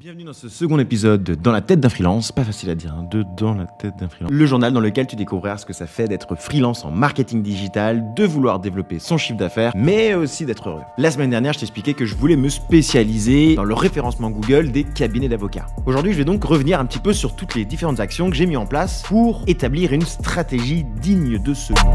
Bienvenue dans ce second épisode de Dans la tête d'un freelance, pas facile à dire, hein, de Dans la tête d'un freelance. Le journal dans lequel tu découvriras ce que ça fait d'être freelance en marketing digital, de vouloir développer son chiffre d'affaires, mais aussi d'être heureux. La semaine dernière, je t'expliquais que je voulais me spécialiser dans le référencement Google des cabinets d'avocats. Aujourd'hui, je vais donc revenir un petit peu sur toutes les différentes actions que j'ai mis en place pour établir une stratégie digne de ce nom.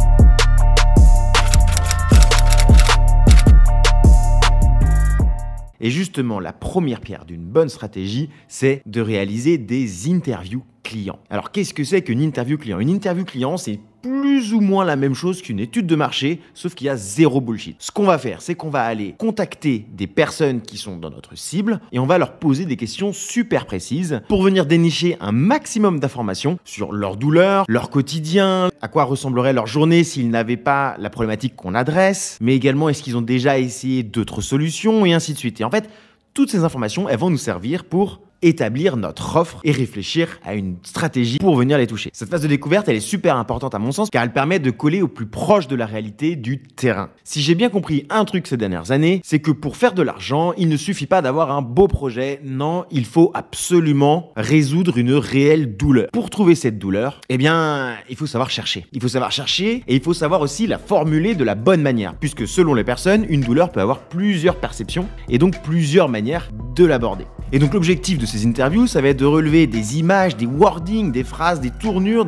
Et justement, la première pierre d'une bonne stratégie, c'est de réaliser des interviews clients. Alors, qu'est-ce que c'est qu'une interview client? Une interview client, c'est plus ou moins la même chose qu'une étude de marché, sauf qu'il y a zéro bullshit. Ce qu'on va faire, c'est qu'on va aller contacter des personnes qui sont dans notre cible et on va leur poser des questions super précises pour venir dénicher un maximum d'informations sur leur douleur, leur quotidien, à quoi ressemblerait leur journée s'ils n'avaient pas la problématique qu'on adresse, mais également est-ce qu'ils ont déjà essayé d'autres solutions et ainsi de suite. Et en fait, toutes ces informations, elles vont nous servir pour établir notre offre et réfléchir à une stratégie pour venir les toucher. Cette phase de découverte, elle est super importante à mon sens car elle permet de coller au plus proche de la réalité du terrain. Si j'ai bien compris un truc ces dernières années, c'est que pour faire de l'argent, il ne suffit pas d'avoir un beau projet. Non, il faut absolument résoudre une réelle douleur. Pour trouver cette douleur, eh bien, il faut savoir chercher. Il faut savoir chercher et il faut savoir aussi la formuler de la bonne manière puisque selon les personnes, une douleur peut avoir plusieurs perceptions et donc plusieurs manières de l'aborder. Et donc l'objectif de ces interviews, ça va être de relever des images, des wordings, des phrases, des tournures,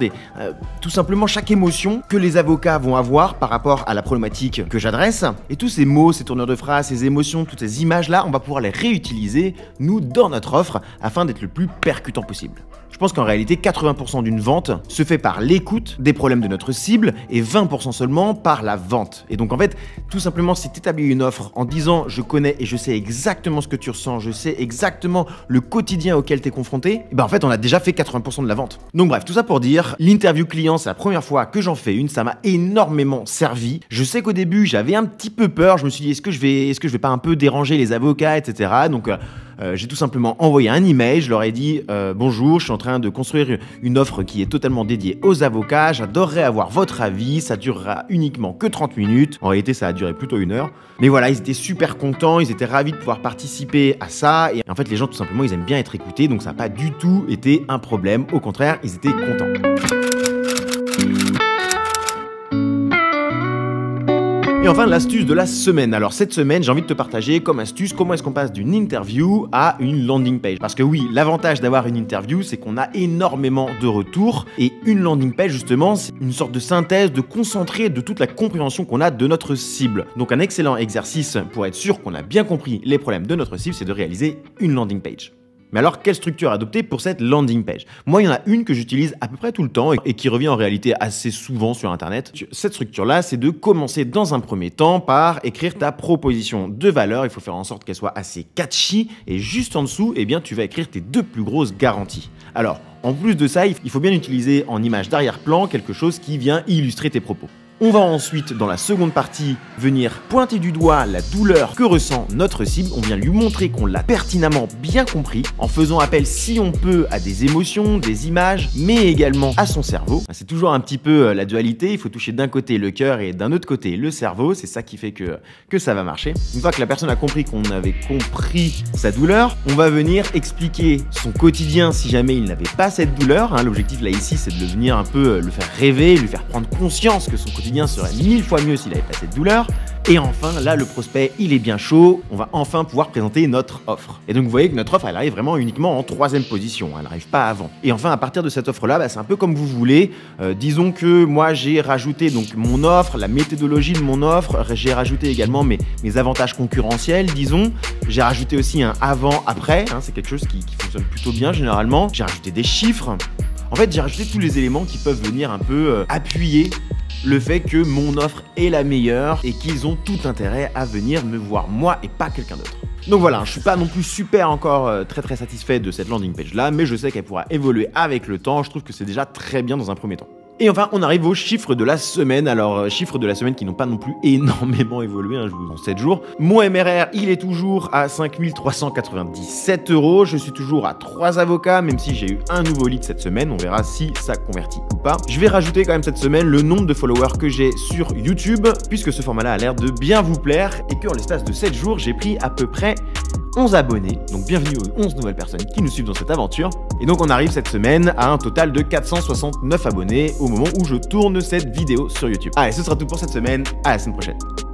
tout simplement chaque émotion que les avocats vont avoir par rapport à la problématique que j'adresse. Et tous ces mots, ces tournures de phrases, ces émotions, toutes ces images-là, on va pouvoir les réutiliser, nous, dans notre offre, afin d'être le plus percutant possible. Je pense qu'en réalité, 80% d'une vente se fait par l'écoute des problèmes de notre cible et 20% seulement par la vente. Et donc en fait, tout simplement, si tu établis une offre en disant « je connais et je sais exactement ce que tu ressens, je sais exactement le quotidien auquel tu es confronté », en fait, on a déjà fait 80% de la vente. Donc bref, tout ça pour dire, l'interview client, c'est la première fois que j'en fais une, ça m'a énormément servi. Je sais qu'au début, j'avais un petit peu peur, je me suis dit « est-ce que je vais pas un peu déranger les avocats, etc. » Donc j'ai tout simplement envoyé un email, je leur ai dit bonjour, je suis en train de construire une offre qui est totalement dédiée aux avocats, j'adorerais avoir votre avis, ça durera uniquement que 30 minutes, en réalité ça a duré plutôt 1 heure, mais voilà, ils étaient super contents, ils étaient ravis de pouvoir participer à ça, et en fait les gens tout simplement ils aiment bien être écoutés, donc ça n'a pas du tout été un problème, au contraire ils étaient contents. Et enfin, l'astuce de la semaine. Alors cette semaine, j'ai envie de te partager comme astuce comment est-ce qu'on passe d'une interview à une landing page. Parce que oui, l'avantage d'avoir une interview, c'est qu'on a énormément de retours. Et une landing page, justement, c'est une sorte de synthèse, de concentré de toute la compréhension qu'on a de notre cible. Donc un excellent exercice pour être sûr qu'on a bien compris les problèmes de notre cible, c'est de réaliser une landing page. Mais alors, quelle structure adopter pour cette landing page? Moi, il y en a une que j'utilise à peu près tout le temps et qui revient en réalité assez souvent sur Internet. Cette structure-là, c'est de commencer dans un premier temps par écrire ta proposition de valeur. Il faut faire en sorte qu'elle soit assez catchy et juste en dessous, eh bien, tu vas écrire tes 2 plus grosses garanties. Alors, en plus de ça, il faut bien utiliser en image d'arrière-plan quelque chose qui vient illustrer tes propos. On va ensuite, dans la seconde partie, venir pointer du doigt la douleur que ressent notre cible. On vient lui montrer qu'on l'a pertinemment bien compris en faisant appel, si on peut, à des émotions, des images, mais également à son cerveau. C'est toujours un petit peu la dualité. Il faut toucher d'un côté le cœur et d'un autre côté le cerveau. C'est ça qui fait que ça va marcher. Une fois que la personne a compris qu'on avait compris sa douleur, on va venir expliquer son quotidien si jamais il n'avait pas cette douleur. L'objectif là ici, c'est de venir un peu le faire rêver, lui faire prendre conscience que son quotidien serait 1000 fois mieux s'il avait pas cette douleur. Et enfin, là, le prospect, il est bien chaud. On va enfin pouvoir présenter notre offre. Et donc, vous voyez que notre offre, elle arrive vraiment uniquement en 3e position. Elle n'arrive pas avant. Et enfin, à partir de cette offre-là, c'est un peu comme vous voulez. Disons que moi, j'ai rajouté donc mon offre, la méthodologie de mon offre. J'ai rajouté également mes avantages concurrentiels, disons. J'ai rajouté aussi un avant-après. C'est quelque chose qui fonctionne plutôt bien, généralement. J'ai rajouté des chiffres. En fait, j'ai rajouté tous les éléments qui peuvent venir un peu appuyer le fait que mon offre est la meilleure et qu'ils ont tout intérêt à venir me voir moi et pas quelqu'un d'autre. Donc voilà, je suis pas non plus super encore très satisfait de cette landing page là, mais je sais qu'elle pourra évoluer avec le temps. Je trouve que c'est déjà très bien dans un premier temps. Et enfin, on arrive aux chiffres de la semaine. Alors, chiffres de la semaine qui n'ont pas non plus énormément évolué, je vous en 7 jours. Mon MRR, il est toujours à 5 397 €. Je suis toujours à 3 avocats, même si j'ai eu un nouveau lead cette semaine. On verra si ça convertit ou pas. Je vais rajouter quand même cette semaine le nombre de followers que j'ai sur YouTube, puisque ce format-là a l'air de bien vous plaire et qu'en l'espace de 7 jours, j'ai pris à peu près 11 abonnés, donc bienvenue aux 11 nouvelles personnes qui nous suivent dans cette aventure. Et donc on arrive cette semaine à un total de 469 abonnés au moment où je tourne cette vidéo sur YouTube. Allez, ce sera tout pour cette semaine, à la semaine prochaine.